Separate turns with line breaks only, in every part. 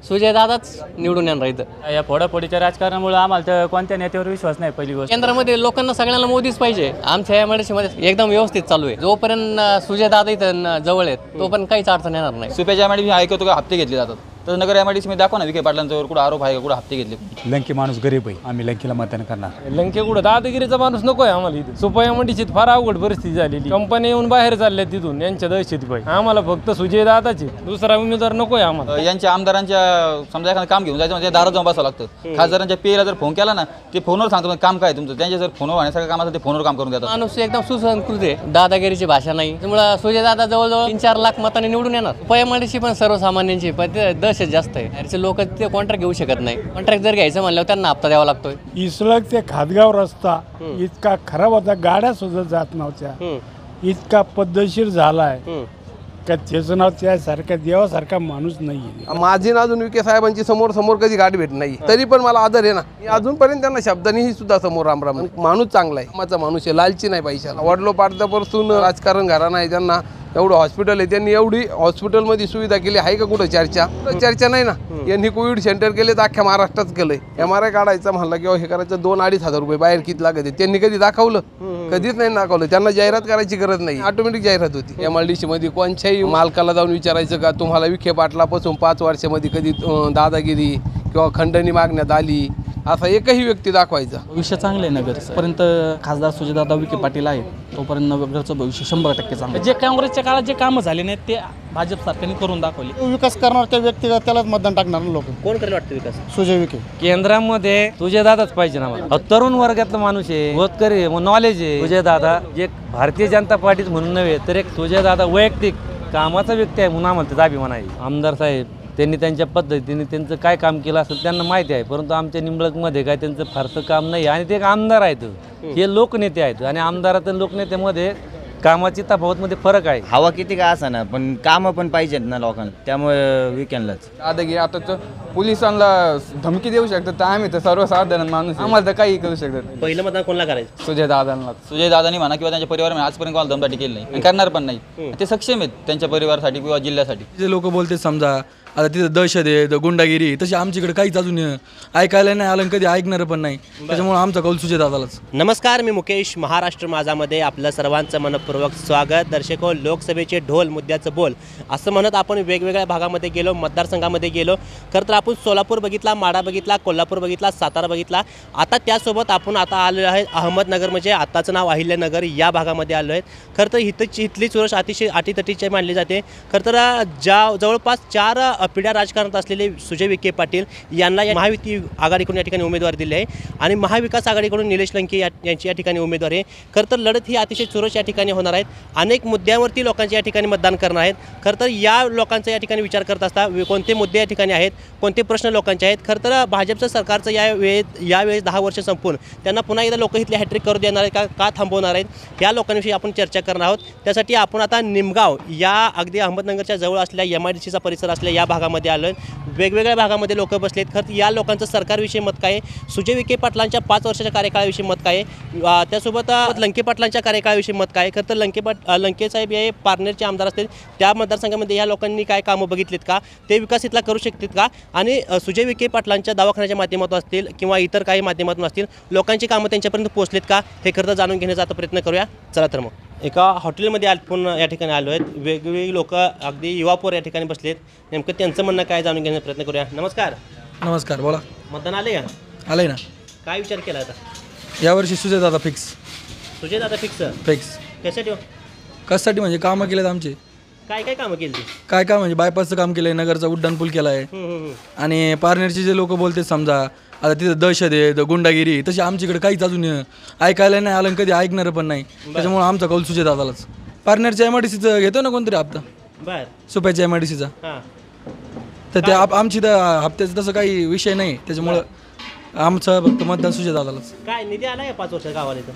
सुजय दादाच निवडून येणार इथं.
या फोडाफोडीच्या राजकारणामुळे आम्हाला तर कोणत्या नेत्यावर विश्वास नाही. पहिली गोष्ट
केंद्रामध्ये लोकांना सगळ्याला मोदीच पाहिजे. आमच्या एमआयडीसीमध्ये एकदम व्यवस्थित चालू आहे. जोपर्यंत सुजय दादा इथं जवळ आहेत तोपर्यंत काहीच अडचण येणार नाही.
सुप्याच्या एमआयडीसी ऐकतो का हप्ते घेतले जातात, तर नगर एमआयडीसी मध्ये दाखवा ना विखे पाटलांच्यावर कुठं आरोप आहे का, कुठं हप्ते घेतले.
लंके माणूस गरीब आहे, आम्ही लंकेला मतदान करणार.
लंके कुठं दादागिरीचा माणूस नको आहे आम्हाला इथे. सुपया मंडीची फार अवघड परिस्थिती झालेली. कंपनी येऊन बाहेर चालल्या तिथून यांच्या दहशती पाहिजे. आम्हाला फक्त सुजय दादाचे, दुसरा उमेदवार नको आहे आम्हाला.
यांच्या आमदारांच्या समजा एखादं काम घेऊन जायचं म्हणजे दारात जाऊन बसावं लागतं. खासदारांच्या पेला जर फोन केला ना ते फोनवर सांगतो काम काय तुमचं, त्यांच्या जर फोनवर होण्यासारखं काम असेल ते फोनवर काम करून देतात.
माणूस एकदम सुसंस्कृत आहे, दादागिरीची भाषा नाही. त्यामुळे सुजय दादा जवळजवळ 3-4 लाख मतांनी निवडून येणार. पयामडीची पण सर्वसामान्यांची पण दहशत जास्त आहे. लोक ते कॉन्ट्रॅक्ट घेऊ शकत नाही. कॉन्ट्रॅक्ट जर घ्यायचं म्हणल्यावर त्यांना हप्ता द्यावा लागतोय.
इसलग ते खादगाव रस्ता इतका खराब होता, गाड्या सुद्धा जात नव्हत्या. इतका पद्धतशीर झालाय का त्याचं नाव त्यासारखा देवासारखा माणूस नाही.
माझी ना अजून विखे साहेबांची समोर कधी गाठ भेट नाही, तरी पण मला आदर आहे ना. मी अजूनपर्यंत त्यांना शब्दांनीही सुद्धा समोर रामराम. माणूस चांगला आहे, माझा माणूस आहे, लालची नाही पैशाला. वडलो पाडत्यापासून राजकारण घरा नाही. त्यांना एवढं हॉस्पिटल आहे, त्यांनी एवढी हॉस्पिटलमध्ये सुविधा केली आहे का कुठं चर्चा नाही ना. यांनी कोविड सेंटर केले तर अख्ख्या महाराष्ट्रात केलंय. MRI काढायचं म्हणलं किंवा हे करायचं 2-2.5 हजार रुपये बाहेर किती लागत. त्यांनी कधी दाखवलं? कधीच नाही दाखवलं. त्यांना जाहिरात करायची गरज नाही, ऑटोमॅटिक जाहिरात होती. MRDC मध्ये कोणत्याही मालकाला जाऊन विचारायचं का तुम्हाला विखे पाटलापासून 5 वर्षामध्ये कधी दादागिरी किंवा खंडणी मागण्यात आली, असा एकही व्यक्ती दाखवायचा.
भविष्य चांगलं आहे नगरचं. पर्यंत खासदार सुजयदादा विखे पाटील आहे तोपर्यंत नगरचं भविष्य 100% चांगलं. जे काँग्रेसच्या काळात जे कामं झाले नाहीत ते भाजप सरकारने करून दाखवले.
विकास करणार त्या व्यक्तीला त्यालाच मतदान टाकणार लोक.
कोण करेल वाटतं विकास?
सुजय विखे.
केंद्रामध्ये सुजय दादाच पाहिजे ना. तरुण वर्गातला माणूस आहे, होतकरी नॉलेज आहे. सुजय दादा एक भारतीय जनता पार्टीच म्हणून नव्हे तर एक सुजय दादा वैयक्तिक कामाचा व्यक्ती आहे म्हणून आम्हाला त्याचा अभिमान आहे. आमदार साहेब त्यांनी त्यांच्या पद्धतीने त्यांचं काय काम केलं असेल त्यांना माहिती आहे, परंतु आमच्या निंबळकमध्ये काय त्यांचं फारसं काम नाही. आणि ते एक आमदार आहेत, हे लोकनेते आहेत आणि आमदारात लोकनेत्यामध्ये कामाची तफावतमध्ये फरक आहे.
हवा किती काय असा ना, पण कामं पण पाहिजेत ना लोकांना, त्यामुळे विकेंडलाच.
दादागिरी आता पोलिसांना धमकी देऊ शकतात, तर आम्ही तर सर्वसाधारण माणूस आम्हाला तर काही करू शकतात.
पहिलं मतदान कोणाला करायचं?
सुजय दादांना.
सुजय दादानी म्हणा किंवा त्यांच्या परिवाराने आजपर्यंत कोणाला दमदाटी केली नाही आणि करणार पण नाही. ते सक्षम आहेत त्यांच्या परिवारासाठी किंवा जिल्ह्यासाठी.
जे लोक बोलते समजा आता तिथं दहशत आहे, गुंडागिरी, तशी आमच्याकडे काहीच अजून ऐकायला नाही आलं, कधी ऐकणार पण नाही. त्याच्यामुळे आमचा कौल सुजय दादालाच.
नमस्कार, मी मुकेश. महाराष्ट्र माझामध्ये आपलं सर्वांचं मनपूर्वक स्वागत. दर्शको, लोकसभेचे ढोल मुद्द्याचं बोल असं म्हणत आपण वेगवेगळ्या भागामध्ये गेलो, मतदारसंघामध्ये गेलो. खरं तर आपण सोलापूर बघितला, माढा बघितला, कोल्हापूर बघितला, सातारा बघितला. आता त्यासोबत आपण आलो आहे अहमदनगर, म्हणजे आताचं नाव अहिल्यानगर, या भागामध्ये आलो आहेत. खरं तर इथली चुरस अतिशय अटीतटीची मानली जाते. खरं तर जवळपास 4 पिढ्या राजकारणात असलेले सुजय विखे पाटील यांना महायुती आघाडीकडून या ठिकाणी उमेदवार दिले आहे आणि महाविकास आघाडीकडून निलेश लंके यांची या ठिकाणी उमेदवार आहे. खरं तर लढत ही अतिशय चुरस या ठिकाणी होणार आहेत. अनेक मुद्द्यांवरती लोकांचे या ठिकाणी मतदान करणार आहेत. खरं तर या लोकांचा या ठिकाणी विचार करत असता कोणते मुद्दे या ठिकाणी आहेत, कोणते प्रश्न लोकांचे आहेत. खरं तर भाजपचं सरकारचं यावेळेस 10 वर्ष संपून त्यांना पुन्हा एकदा लोक इथले हॅट्रिक करू देणार आहेत का थांबवणार आहेत, या लोकांविषयी आपण चर्चा करणार आहोत. त्यासाठी आपण आता निमगाव या अगदी अहमदनगरच्या जवळ असलेल्या MIDCचा परिसर असलेल्या या भागामध्ये आलो आहे. वेगवेगळ्या भागामध्ये लोक बसलेत. खरं या लोकांचं सरकारविषयी मत काय आहे, सुजय विखे पाटलांच्या 5 वर्षाच्या कार्यकाळाविषयी मत काय आहे, त्यासोबत लंके पाटलांच्या कार्यकाळाविषयी मत काय आहे. खरं तर लंके साहेब हे पारनेरचे आमदार असतील, त्या मतदारसंघामध्ये या लोकांनी काय कामं बघितलीत का, ते विकास इथला करू शकतात का, आणि सुजय विखे पाटलांच्या दवाखान्याच्या माध्यमातून असतील किंवा इतर काही माध्यमातून असतील लोकांची कामं त्यांच्यापर्यंत पोहोचलेत का, हे खरं तर जाणून घेण्याचा आता प्रयत्न करूया. चला तर मग एका हॉटेलमध्ये आपण या ठिकाणी आलो आहेत. वेगवेगळी लोक अगदी युवापोर या ठिकाणी बसलेत. नेमकं त्यांचं म्हणणं काय जाणून घेण्याचा प्रयत्न करूया. नमस्कार.
नमस्कार, बोला.
मतदान आले का?
आलंय ना.
काय विचार केला आता
यावर्षी सुजय दादा फिक्स.
सुजय दादा फिक्स. कशासाठी?
कशासाठी म्हणजे कामं केलेत आमचे.
काय काय कामं केली?
काय म्हणजे बायपासचं काम केलंय, नगरचा उड्डाणपूल केला आहे आणि पारनेरचे जे लोक बोलते समजा आता तिथं दहशत आहे, गुंडागिरी, तशी आमच्याकडे काहीच अजून ऐकायला नाही आलं, कधी ऐकणार पण नाही. त्याच्यामुळे आमचा कौल सुजय दादालाच. पारनेरच्या MIDCचं घेतो ना कोणतरी हप्ता, सुप्याच्या MIDCचा, तर ते आमची तर हप्त्याचं तसं काही विषय नाही. त्याच्यामुळं आमचं फक्त मतदान सुजय दादालाच.
काय निधी आला आहे 5 वर्षात गावाला?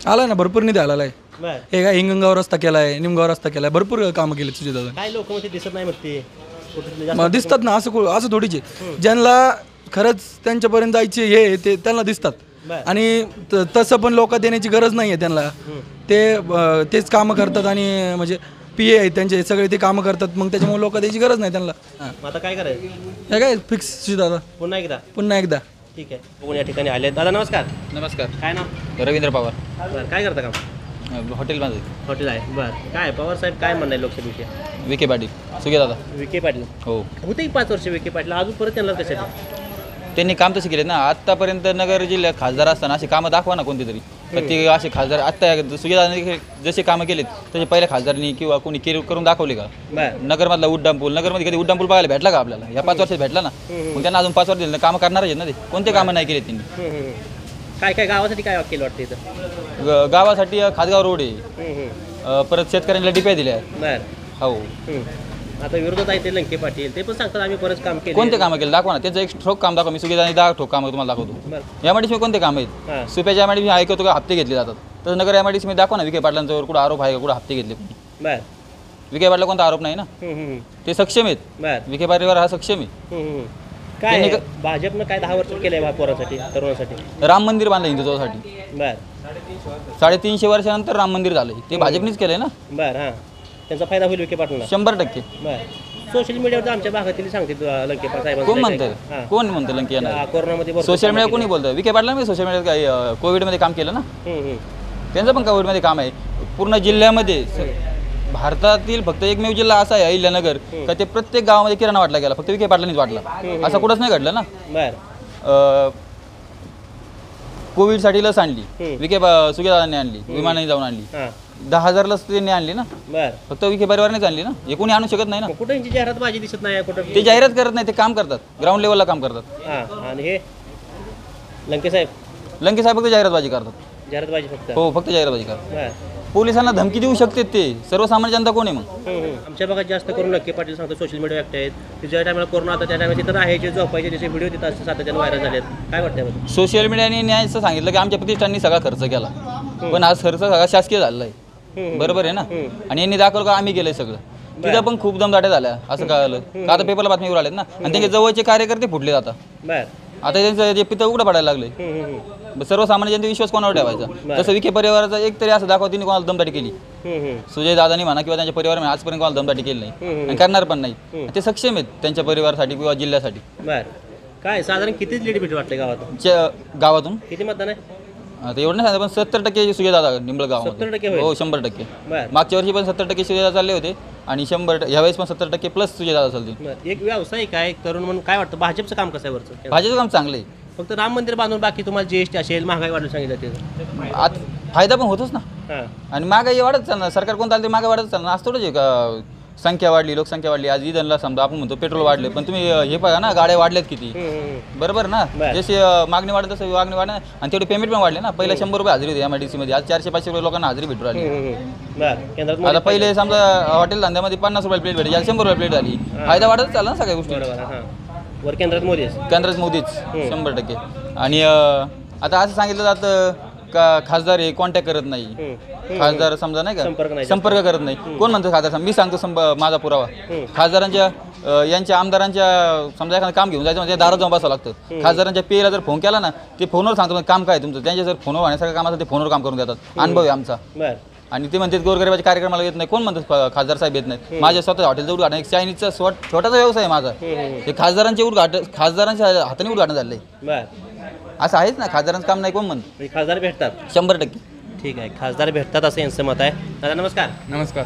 आला ना, भरपूर निधी आलेला आहे. हे काय हिंगणगाव रस्ता केलाय, निमगाव रस्ता केलाय, भरपूर कामं केले सुजय दादा.
काय लोक मध्ये दिसत नाही,
मग ते दिसतात ना, असं थोडीचे ज्यांना खरंच त्यांच्यापर्यंत जायचे हे ते त्यांना दिसतात. आणि तसं पण लोक देण्याची गरज नाही आहे त्यांना. तेच कामं करतात आणि म्हणजे पी आहेत त्यांचे सगळे ते कामं करतात, मग त्याच्यामुळे लोक द्यायची गरज नाही त्यांना.
मग आता काय करायचं?
हे काय फिक्स दादा
पुन्हा एकदा
एकदा.
ठीक आहे. बघून या ठिकाणी आले. दादा नमस्कार.
नमस्कार.
काय नाव?
रवींद्र पवार.
बरं, काय करता काम?
हॉटेलमध्ये.
हॉटेल आहे. बरं, काय पवार साहेब काय म्हणणं आहे लोकसभेचे?
विखे पाटील सुगे दादा.
विखे पाटील
हो,
होते 5 वर्ष विखे पाटील, अजून परत त्यांना कशाला?
त्यांनी काम तसे केले ना. आत्तापर्यंत नगर जिल्ह्यात खासदार असताना असे कामं दाखवा ना कोणती तरी. तर ते असे खासदार आत्ता सुगेदादांनी जसे कामं केलेत तसे पहिल्या खासदारांनी किंवा कोणी करून दाखवले का? नगरमधला उड्डाणपूल, नगरमध्ये कधी उड्डाणपूल बघायला भेटला का आपल्याला? या 5 वर्षात भेटला ना. मग त्यांना अजून 5 वर्ष दिले कामं करणार आहेत ना ते. कोणते कामं नाही केले त्यांनी?
काय काय गावासाठी काय केलं वाटतं इथं?
गावासाठी खासगाव रोड आहे, परत शेतकऱ्यांना डिप्या दिल्या आहेत.
बरं,
हो.
आता विरोधात आहे ते लंके पाटील, ते पण सांगतात आम्ही बरंच काम केलं.
कोणते कामं केले दाखवा ना. त्याचं एक ठोक काम दाखवा. मी सुगेदानी 10 ठोक कामं तुम्हाला दाखवतो. यामध्ये कोणते काम आहेत? सुप्याच्या यामध्ये मी ऐकतो का हप्ते घेतले जातात. तर नगर यामध्ये मी दाखवा ना विखे पाटलांच्यावर कुठं आरोप आहे का, कुठं हप्ते घेतले कोणी?
बरं,
विखे पाटला कोणता आरोप नाही ना. ते सक्षम आहेत. विखे पाटीलवर हा सक्षम आहे.
काय भाजपनं काय 10 वर्ष केलंय पोरासाठी, तरुणासाठी?
राम मंदिर बांधलं हिंदुत्वासाठी.
बरं,
350 वर्षानंतर राम मंदिर झालं. ते भाजपनेच केलंय ना.
बरं, हां, त्यांचा फायदा होईल विखे पाटलांना
100%.
बरं, सोशल मीडियावर आमच्या भागातील सांगते लंके साहेब.
कोण म्हणतं? कोण म्हणतं लंके येणार?
कोरोनामध्ये
सोशल मीडिया कोणी बोलतं? विखे पाटला मी सोशल मीडियात काही कोविडमध्ये काम केलं ना. त्यांचं पण कोविडमध्ये काम आहे. पूर्ण जिल्ह्यामध्ये भारतातील फक्त एकमेव जिल्हा असा आहे अहिल्यानगर का ते प्रत्येक गावामध्ये किराणा वाटला गेला. फक्त विखे पाटलांनीच वाटला. असं कुठंच नाही घडलं ना.
बरं,
कोविडसाठी लस आणली सुगेदादांनी आणली, विमानाने जाऊन आणली. 10,000 लस त्यांनी आणली ना.
बरं,
फक्त विखे परिवारानेच आणली ना. हे कोणी आणू शकत नाही ना.
कुठं यांची जाहिरात बाजी दिसत नाही कुठं?
ते जाहिरात करत नाही, ते काम करतात. ग्राउंड लेवलला काम करतात.
हां, आणि हे लंके साहेब
फक्त जाहिरातबाजी करतात.
जाहिरातबाजी फक्त.
हो, फक्त जाहिरातबाजी करतात.
बरं,
पोलिसांना धमकी देऊ शकतात ते. सर्वसामान्य जनता कोण आहे मग?
आमच्या भागात जास्त करून लंके पाटील सांगतो सोशल मीडिया ॲक्टिव्ह आहेत. ज्या टायमाला कोरोना होता त्या टायमाला तिथं राहायचे, झोपायचे, त्याचे व्हिडिओ तिथं असं सातत्याने व्हायरल झालेत. काय वाटतं?
सोशल मीडियाने न्यायचं सांगितलं की आमच्या प्रतिष्ठाननी सगळा खर्च केला, पण आज खर्च सगळा शासकीय झालेला आहे. बरोबर आहे ना. आणि यांनी दाखवलं का आम्ही केलंय सगळं. तिथं पण खूप दमदाट्या झाल्या असं कळलं का? आता पेपरला बातमीवर आलेत ना. आणि त्यांचे जवळचे कार्यकर्ते फुटले जातात. आता त्यांचं जे पितं उघडं पडायला लागले. सर्वसामान्य जनते विश्वास कोणावर ठेवायचा? तसं विखे परिवाराचा एक तरी असं दाखवा तिने कोणाला दमदाटी केली. सुजय दादानी म्हणा किंवा त्यांच्या परिवार आजपर्यंत कोणाला दमदाटी केली नाही आणि करणार पण नाही. ते सक्षम आहेत त्यांच्या परिवारासाठी किंवा जिल्ह्यासाठी.
काय साधारण किती लीड भेट वाटते
गावातून?
किती मतदान आहे?
आता एवढं नाही पण 70% सुगेदादा निंबळगाव.
70%
हो, 100%. मागच्या वर्षी पण 70% सुगेदादा चालले होते आणि 100 यावेळेस पण 70% प्लस सुगेदादा चालतील.
एक व्यावसायिक आहे तरुण म्हणून काय वाटतं भाजपचं काम कसं आहे वरचं?
भाजपचं काम चांगलं आहे.
फक्त राम मंदिर बांधून बाकी तुम्हाला जीएसटी असेल, महागाई वाढून सांगितलं त्याचं
आता फायदा पण होतोच ना. आणि महागाई वाढत चालणार. सरकार कोणतं आलं ते महागाई वाढत चालणार. आज थोडंच आहे का संख्या वाढली, लोकसंख्या वाढली. आज इंधनला समजा आपण म्हणतो पेट्रोल वाढले, पण तुम्ही हे बघा ना गाड्या वाढल्यात किती. बरोबर ना. जशी मागणी वाढत तसं मागणी वाढणार आणि तेवढे पेमेंट पण वाढले ना. पहिला 100 रुपये हजेरी होती MIDC मध्ये, आज 400-500 रुपये लोकांना हजेरी भेटू राहिली. आता पहिले समजा हॉटेल धंद्यामध्ये 50 रुपये प्लेट भेटली, आज 100 रुपये प्लेट झाली. फायदा वाढत चालला ना सगळ्या गोष्टी.
वर केंद्रात मोदीच
100%. आणि आता असं सांगितलं जातं का खासदार हे कॉन्टॅक्ट करत नाही. खासदार समजा नाही का संपर्क करत नाही. कोण म्हणतं खासदार? मी सांगतो माझा पुरावा. खासदारांच्या यांच्या आमदारांच्या समजा एखादं काम घेऊन जायचं म्हणजे दारात जाऊन बसावं लागतं. खासदारांच्या पेला जर फोन केला ना ते फोनवर सांगतो काम काय तुमचं. त्यांच्या जर फोनवर होण्यासारखं काम असेल ते फोनवर काम करून देतात. अनुभव आहे आमचा. आणि ते म्हणतात गोरगरिबाच्या कार्यक्रमाला येत नाही. कोण म्हणतात खासदार साहेब येत नाही? माझ्या स्वतः हॉटेलचं उद्घाटन, एक चायनीजचा छोटासा व्यवसाय आहे माझा. ते खासदारांच्या हाताने उद्घाटन झालं आहे. असं आहेच ना. खासदारांचं काम नाही कोण म्हणतं.
खासदार भेटतात
100%.
ठीक आहे, खासदार भेटतात असं यांचं मत आहे. दादा नमस्कार.
नमस्कार.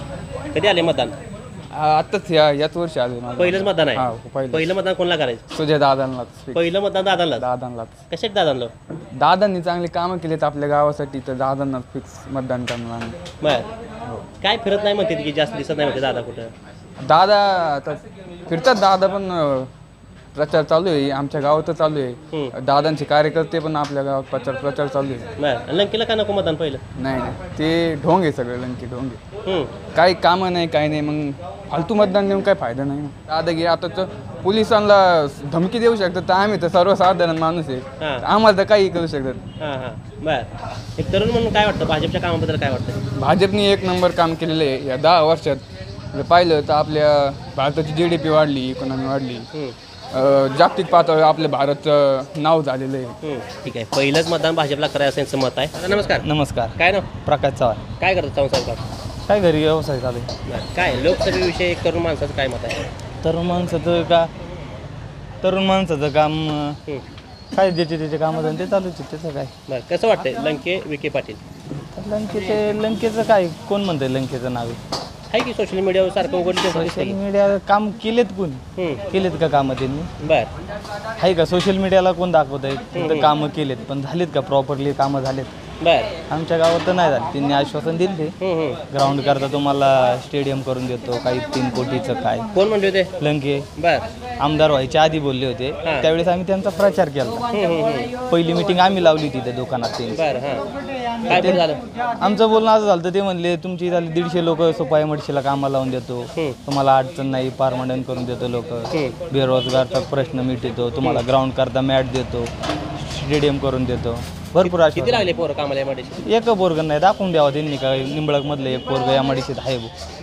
कधी आले मतदान?
आत्ताच याच वर्षी आले.
पहिलंच मतदान आहे? पहिलं मतदान कोणाला करायचं?
सुजय दादांनाच.
पहिलं मतदान दादांना?
दादांनाच.
कशासाठी दादांना?
दादांनी चांगली कामं केलीत आपल्या गावासाठी, तर दादांनाच फिक्स मतदान करणार.
बरं, काय फिरत नाही म्हणते की जास्त दिसत नाही म्हणते दादा कुठं?
दादा आता फिरतात दादा, पण प्रचार चालू आहे आमच्या गावात चालू आहे. दादांचे कार्यकर्ते पण आपल्या गावात प्रचार चालू आहे.
बरं, लंकेला का नको मतदान पहिलं?
नाही ते ढोंग आहे सगळे. लंके ढोंग आहे. काही कामं नाही काही नाही. मग फालतू मतदान देऊन काही फायदा नाही. दादागिरी आता पोलिसांना धमकी देऊ शकतात, तर आम्ही तर सर्वसाधारण माणूस आहे, आम्हाला तर काही करू शकतात.
बरं, एक तरुण म्हणून काय वाटतं भाजपच्या कामाबद्दल? काय वाटतं?
भाजपने 1 नंबर काम केलेलं आहे या 10 वर्षात. पाहिलं तर आपल्या भारताची GDP वाढली, इकॉनॉमी वाढली, जागतिक पातळीवर आपल्या भारतचं नाव झालेलं आहे.
ठीक आहे, पहिलंच मतदान भाजपला करायचं यांचं मत आहे. नमस्कार.
नमस्कार.
काय नाव?
प्रकाश चव्हाण.
काय करतात चव्हाण साहेब?
काय घरी व्यवसाय चालू आहे.
बरं. काय लोकसभेविषयी एक तरुण माणसाचं काय मत आहे?
तरुण माणसाचं काम काय ज्याचे त्याचे कामं ते चालूच आहे, त्याचं काय.
बरं, कसं वाटतंय लंके विखे पाटील?
लंकेचं काय कोण म्हणतंय लंकेचं नाव
आहे की सोशल मीडियावर सारखं उघडलं
सोशल मीडिया काम केलेत कोणी केलेत का कामं त्यांनी?
बरं.
आहे का सोशल मीडियाला कोण दाखवत आहे कामं केलेत पण झालेत का प्रॉपरली कामं झालेत?
बरं.
आमच्या गावात तर नाही झालं. त्यांनी आश्वासन दिले ते ग्राउंड करता तुम्हाला स्टेडियम करून देतो काही 3 कोटीचं काय.
कोण म्हणले होते?
लंके.
बरं.
आमदार व्हायच्या आधी बोलले होते त्यावेळेस आम्ही त्यांचा प्रचार केला. पहिली मिटिंग आम्ही लावली तिथे दुकानात.
काय झालं?
आमचं बोलणं असं झालं ते म्हणले तुमची झाली 150 लोक सोपाई मडशीला कामाला लावून देतो तुम्हाला अडचण नाही पारमंडन करून देतो लोक बेरोजगारचा प्रश्न मिटतो तुम्हाला ग्राउंड करता मॅट देतो स्टेडियम करून देतो भरपूर.
किती लागले पोरं कामाला एमआयडीसी?
एक पोरग नाही दाखवून द्यावा त्यांनी काय निंबळक मधलं एक पोरग एमआयडीसीत आहे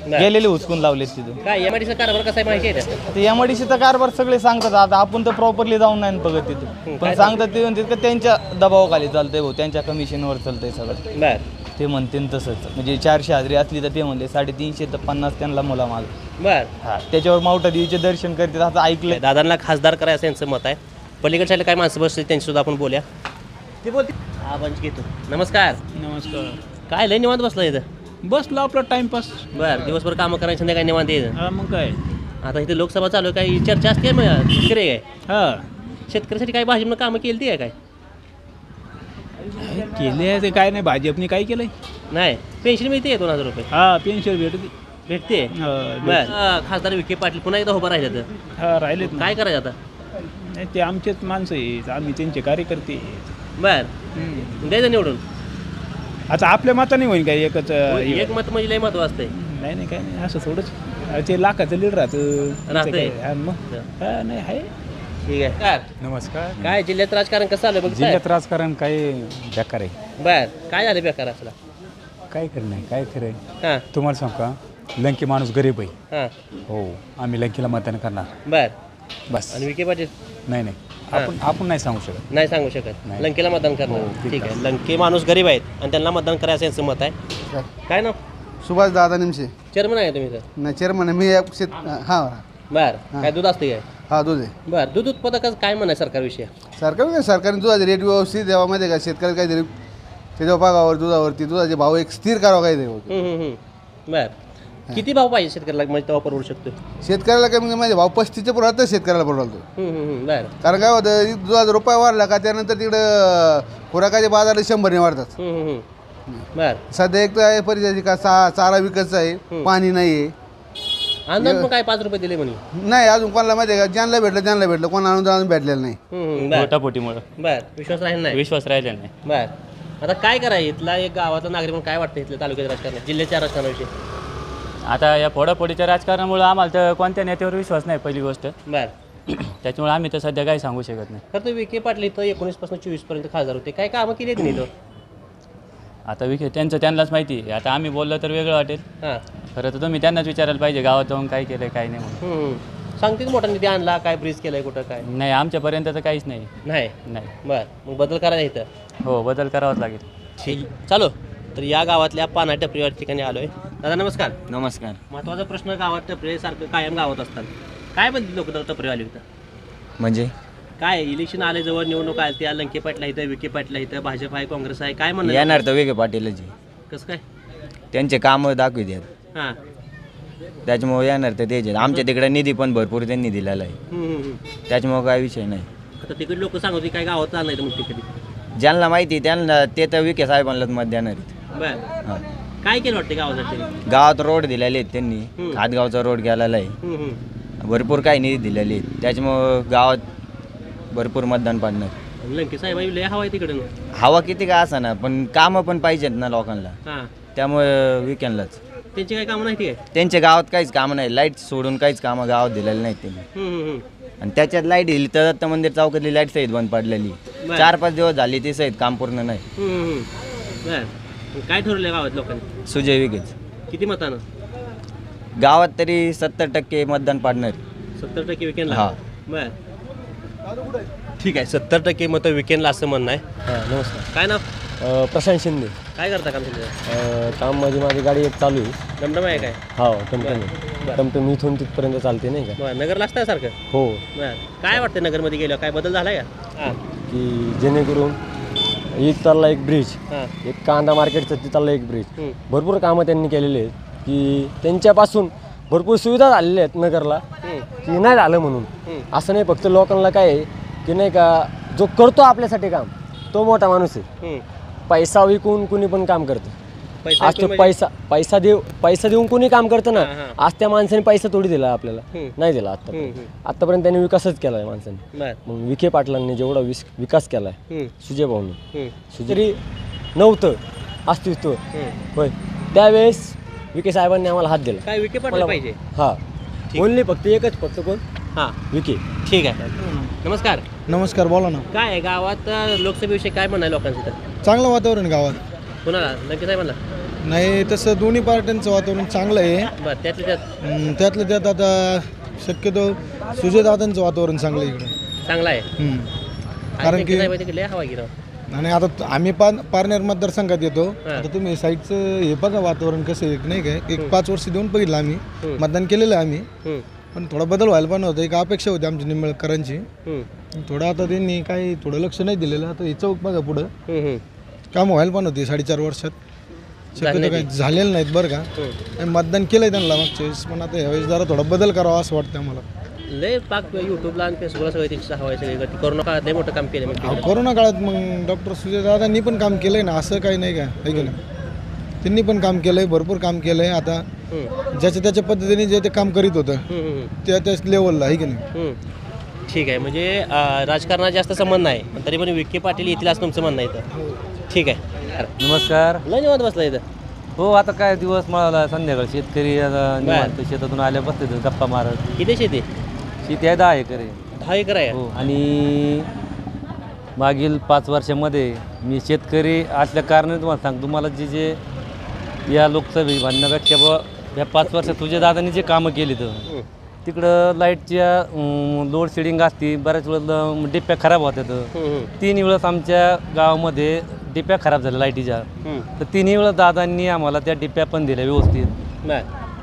गेलेले उचकून लावलेत तिथं.
काय एमआयडीसीचा कारभार कसा आहे माहिती आहे?
ते एमआयडीसीचा कारभार सगळे सांगतात. आता आपण तर प्रॉपरली जाऊन नाही बघत तिथं पण सांगतात ते म्हणतात का त्यांच्या दबावाखाली चालतंय भाऊ त्यांच्या कमिशनवर चालतंय सगळं.
बरं.
ते म्हणते तसंच म्हणजे 400 हाजरी असली तर ते म्हणले 350 तर 50 त्यांना मुला माग.
बरं.
हा त्याच्यावर मावटा देवीचे दर्शन करतात. आता ऐकलं
दादांना खासदार करायचं यांचं मत आहे. पलीकडच्या साईडला काय माणसं बसली त्यांची सुद्धा आपण बोलूया. ते बोलते हा बंच घेतो. नमस्कार.
नमस्कार.
काय लय निवांत बसला इथं?
बसलो आपला टाइमपास.
बरं. दिवसभर कामं करायचं संध्याकाळी निवांत यायचं.
हा मग काय
आता इथे लोकसभा चालू आहे काही चर्चा असते मग शेतकरी काय?
हा
शेतकऱ्यासाठी काय भाजपनं कामं केली आहे काय?
केले ते काय नाही भाजपने काय केलंय?
नाही. पेन्शन मिळते 2000 रुपये?
हा पेन्शन
भेटते. बरं. खासदार विखे पाटील पुन्हा एकदा उभं राहिले तर
हा राहिलेत.
काय करायचं आता?
नाही ते आमचेच माणसं आहेत आम्ही त्यांचे कार्यकर्ते.
बरं. द्यायचं निवडून.
आता आपल्या मताने होईल काय एकच
एक मत म्हणजे लय महत्व असते.
नाही काय नाही असं थोडंच ते लाखाचं लीड राहतं. मग नाही आहे.
ठीक आहे. काय
नमस्कार.
काय जिल्ह्यात राजकारण कसं आलं बघ?
जिल्ह्यात राजकारण काय बेकार आहे.
बर. काय झालं बेकार असला?
काय खरं नाही काय खरं
हां
आहे तुम्हाला सांग का लंके माणूस गरीब आहे.
हां.
हो आम्ही लंकेला मतदान करणार.
बर.
बस.
आणि विखे पाटील?
नाही आपण नाही सांगू शकत.
नाही सांगू शकत. लंकेला मतदान करणार. ठीक आहे. लंके माणूस गरीब आहेत आणि त्यांना मतदान करायचं यांचं मत आहे. काय ना?
सुभाष दादा निमशे.
चेअरमन आहे तुम्ही तर?
नाही चेअरमन आहे मी हां.
बर. काय दूध असते काय?
हा दूध आहे.
बरं. दूध उत्पादकाचं काय म्हणाय सरकारविषयी?
सरकारने दुधाचे रेट व्यवस्थित द्यावा माहिती आहे का शेतकऱ्याला काहीतरी त्याच्या पागावर दुधाचे भाव एक स्थिर करावा काहीतरी.
बर. किती भाव पाहिजे शेतकऱ्याला म्हणजे तेव्हा परवडू शकतो?
शेतकऱ्याला काय म्हणजे माहिती भाव 35च्या पुढे तर शेतकऱ्याला परवडतो.
बरं.
कारण काय होतं दुधाचा रुपया वाढला का त्यानंतर तिकडं खुराकाचे बाजार 100ने वाढतात.
बर.
सध्या एक तर आहे परिस्थिती का चारा विकतचा आहे पाणी नाही आहे.
अनुदान पण काय 5 रुपये दिले म्हणे?
नाही अजून कोणाला माहिती आहे का ज्यांना भेटलं कोणाला अनुदान भेटलेलं नाही.
पोटापोटीमुळे.
बर. विश्वास राहिला नाही.
विश्वास राहिला नाही.
बर. आता काय करायचं इथला एक गावातला नागरिक म्हणून काय वाटतं इथल्या तालुक्याच्या राजकारणात जिल्ह्याच्या राजकारणाविषयी?
आता या फोडाफोडीच्या राजकारणामुळे आम्हाला तर कोणत्या नेत्यावर विश्वास नाही पहिली गोष्ट.
बर.
त्याच्यामुळे आम्ही तर सध्या काही सांगू शकत नाही.
खरं तर विखे पाटील इथं 19 पासून 24 पर्यंत खासदार होते. काय कामं केली आहेत नाही?
आता विखे त्यांनाच माहिती आहे. आता आम्ही बोललं तर वेगळं वाटेल.
हां.
खरं तर तुम्ही त्यांनाच विचारायला पाहिजे गावात जाऊन काय केलं काय नाही म्हणून.
सांगते मोठा निधी आणला काय ब्रिज केलाय कुठं काय?
नाही आमच्यापर्यंत तर काहीच नाही.
नाही. बर. मग बदल करायचा इथं?
हो बदल करावाच लागेल.
ठीक. चालो. तर या गावातल्या पाना टपरीवर ठिकाणी आलोय. दादा नमस्कार.
नमस्कार.
महत्वाचा प्रश्न गावात टपरी सारखं कायम गावात असतात. काय म्हणते लोक टपरी आली होतं
म्हणजे
काय इलेक्शन आले जवळ निवडणूक आली त्या लंके पाटला इथं विखे पाटला इथं भाजप आहे काँग्रेस आहे काय म्हणणार?
येणार तर विखे पाटीलच.
कसं काय?
त्यांचे कामं दाखवितात.
हां.
त्याच्यामुळे येणार तर तेच. आमच्या तिकडे निधी पण भरपूर त्यांनी दिलेला आहे. त्याच्यामुळे काय विषय नाही.
आता तिकडे लोक सांगत काय गावात चालणार नाही मग तिकडे
ज्यांना माहिती त्यांना ते तर विखे साहेबांनाच मत देणार आहेत.
बर. काय केलं वाटतं गावासाठी?
गावात रोड दिलेले आहेत त्यांनी. खातगावचा रोड गेलेला आहे. भरपूर काही निधी दिलेले आहेत. त्याच्यामुळं गावात भरपूर मतदान पडणार.
लंके साहेब लय हवा आहे तिकडे.
हवा किती का असा ना पण कामं पण पाहिजेत ना लोकांना. त्यामुळे विकेंडलाच.
त्यांची काही कामं नाही?
त्यांच्या गावात काहीच कामं नाही. लाईट सोडून काहीच कामं गावात दिलेली नाहीत त्यांनी. आणि त्याच्यात लाईट दिली तर दत्त मंदिर चौकातली लाईट सहित बंद पडलेली. 4-5 दिवस झाली ती सहित काम पूर्ण नाही.
काय ठरवलं गावात लोकांनी?
सुजय विखेच.
किती मतानं?
गावात तरी 70% मतदान पडणार.
70% विकेंडला?
हा.
बर. ठीक आहे. 70% मतं विकेंडला असं म्हणणं आहे. नमस्कार. काय नाव?
प्रशांत शिंदे.
काय करता काम तुमचं?
काम माझी गाडी एक चालू आहे.
टमटम आहे काय?
हो टमटम टमटम इथून तिथपर्यंत चालते नाही का.
बरं, नगरला असतं सारखं?
हो.
बरं, काय वाटतं नगरमध्ये गेलं काय बदल झाला का?
की जेणेकरून एक चालला एक ब्रिज, एक कांदा मार्केटचं चाललं एक ब्रिज, भरपूर कामं त्यांनी केलेले आहेत की त्यांच्यापासून भरपूर सुविधा झालेल्या आहेत नगरला की नाही झालं म्हणून असं नाही. फक्त लोकांना काय आहे की नाही का जो करतो आपल्यासाठी काम तो मोठा माणूस आहे. पैसा विकून कुणी पण काम करतं. आज तो पैसा देऊन कुणी काम करतं ना. आज त्या माणसाने पैसा थोडी दिला आपल्याला, नाही दिला आतापर्यंत त्यांनी विकासच केला आहे माणसाने. मग विखे पाटलांनी जेवढा विकास केला आहे सुजय भाऊने सुजरी नव्हतं अस्तित्व होय त्यावेळेस विखे साहेबांनी आम्हाला हात दिला.
काय विखे पाटील पाहिजे?
हा बोलली फक्त कोण?
हां
विखे.
ठीक आहे. नमस्कार.
नमस्कार, बोला ना.
काय आहे गावात लोकसभेविषयी काय म्हणाय लोकांचं तर?
चांगलं वातावरण गावात.
कुणाला लंके साहेबांना?
नाही तसं दोन्ही पार्ट्यांचं वातावरण चांगलं आहे.
बरं,
त्यातलं त्यात आता शक्यतो सुजयदादांचं वातावरण चांगलं आहे इकडे.
चांगलं आहे.
कारण की
हवा गिरा
आणि आता आम्ही पारनेर मतदारसंघात येतो. आता तुम्ही साईडचं हे बघा वातावरण कसं आहे नाही काय. एक 5 वर्ष देऊन बघितलं आम्ही, मतदान केलेलं आहे आम्ही, पण थोडा बदल व्हायला पण होतं. एक अपेक्षा होती आमची निंबाळकरांची. थोडं आता त्यांनी काही थोडं लक्ष नाही दिलेलं. आता हे चौक बघा पुढं काम व्हायला पण होती 4.5 वर्षात. शक्यतो काही झालेलं नाहीत बरं का. मतदान केलंय त्यांना मागच्या वेळेस, पण आता यावेळेस जरा थोडा बदल करावा असं वाटतं आम्हाला.
लय पाक युट्यूबला आणि फेसबुकला सगळी त्याची हवा सगळी कोरोना काळात लय मोठं काम केलं.
कोरोना काळात मग डॉक्टर सुजयदादांनी पण काम केलंय ना, असं काही नाही का आहे की नाही. त्यांनी पण काम केलंय, भरपूर काम केलंय. आता ज्याच्या त्याच्या पद्धतीने जे ते काम करीत होतं त्या लेवलला आहे की नाही.
ठीक आहे. म्हणजे राजकारणात जास्त संबंध नाही पण तरी पण विखे पाटील येतील असं तुमचं म्हणणं इथं. ठीक आहे.
नमस्कार.
लय निवांत बसला इथं.
हो आता काय दिवस मला संध्याकाळ शेतकरी निवांत शेतातून आल्या बसते गप्पा मारत.
किती शेती?
शेती आहे 10 एकर आहे.
10 एकर आहे.
हो. आणि मागील 5 वर्षामध्ये मी शेतकरी असल्या कारणाने तुम्हाला सांगतो, मला जे या लोकसभे म्हणण्यापेक्षा या 5 वर्षात तुझ्या दादांनी जे कामं केली तर तिकडं लाईटच्या लोड शेडिंग असते, बऱ्याच वेळेला डिप्या खराब होतात. 3 वेळेस आमच्या गावामध्ये डिप्या खराब झाल्या लाईटीच्या, तर 3 वेळेस दादांनी आम्हाला त्या डिप्या पण दिल्या व्यवस्थित.